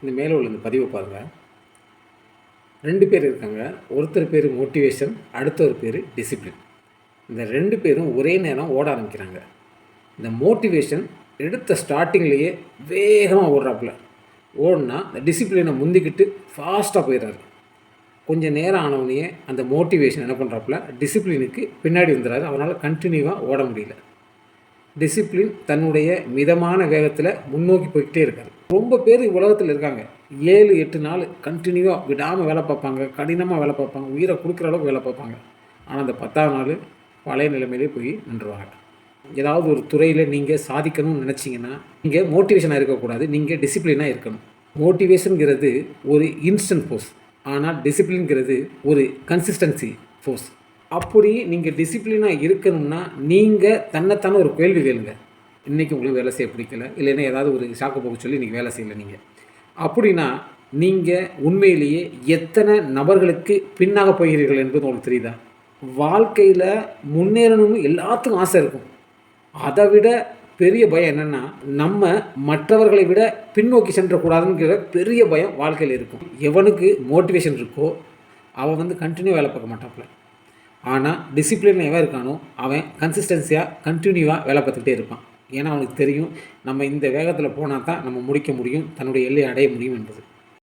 இந்த மேலே உள்ள இந்த பதிவை பாருங்கள். 2 பேர் இருக்காங்க. ஒருத்தர் பேர் மோட்டிவேஷன், அடுத்தவர் பேர் டிசிப்ளின். இந்த 2 பேரும் ஒரே நேரம் ஓட ஆரம்பிக்கிறாங்க. இந்த மோட்டிவேஷன் எடுத்த ஸ்டார்டிங்லேயே வேகமாக ஓடுறாப்புல. ஓடுனா இந்த டிசிப்ளினை முந்திக்கிட்டு ஃபாஸ்ட்டாக போயிடுறாரு. கொஞ்சம் நேரம் ஆனவனையே அந்த மோட்டிவேஷன் என்ன பண்ணுறாப்புல, டிசிப்ளினுக்கு பின்னாடி வந்துடுறாரு. அவனால் கண்டினியூவாக ஓட முடியல. டிசிப்ளின் தன்னுடைய மிதமான வேகத்தில் முன்னோக்கி போய்கிட்டே இருக்கார். ரொம்ப பேர் உலகத்தில் இருக்காங்க. 7-8 நாள் கண்டினியூவாக விடாமல் வேலை பார்ப்பாங்க, கடினமாக வேலை பார்ப்பாங்க, உயிரை கொடுக்குற அளவுக்கு வேலை பார்ப்பாங்க. ஆனால் அந்த 10ஆம் நாள் பழைய நிலைமையிலே போய் நின்றுவாங்க. ஏதாவது ஒரு துறையில் நீங்கள் சாதிக்கணும்னு நினச்சிங்கன்னா நீங்கள் மோட்டிவேஷனாக இருக்கக்கூடாது, நீங்கள் டிசிப்ளினாக இருக்கணும். மோட்டிவேஷனுங்கிறது ஒரு இன்ஸ்டன்ட் ஃபோர்ஸ், ஆனால் டிசிப்ளின்ங்கிறது ஒரு கன்சிஸ்டன்சி ஃபோர்ஸ். அப்படி நீங்கள் டிசிப்ளினாக இருக்கணும்னா நீங்கள் தன்னைத்தானே ஒரு கேள்வி கேளுங்க. இன்றைக்கி உங்களுக்கு வேலை செய்ய பிடிக்கல, இல்லைன்னா ஏதாவது ஒரு சாக்கு போக்கு சொல்லி இன்றைக்கி வேலை செய்யலை நீங்கள் அப்படின்னா நீங்கள் உண்மையிலேயே எத்தனை நபர்களுக்கு பின்னாக போகிறீர்கள் என்பது உங்களுக்கு தெரியுதா? வாழ்க்கையில் முன்னேறணும்னு எல்லாத்துக்கும் ஆசை இருக்கும். அதை விட பெரிய பயம் என்னென்னா, நம்ம மற்றவர்களை விட பின்னோக்கி சென்றக்கூடாதுங்கிற பெரிய பயம் வாழ்க்கையில் இருக்கும். எவனுக்கு மோட்டிவேஷன் இருக்கோ அவன் கண்டினியூ வேலை பார்க்க மாட்டாப்புல. ஆனால் டிசிப்ளின் எவன் இருக்கானோ அவன் கன்சிஸ்டன்சியாக கண்டினியூவாக வேலை பார்த்துக்கிட்டே இருப்பான். ஏன்னா அவனுக்கு தெரியும் நம்ம இந்த வேகத்தில் போனால் தான் நம்ம முடிக்க முடியும், தன்னுடைய எல்லையை அடைய முடியும் என்பது.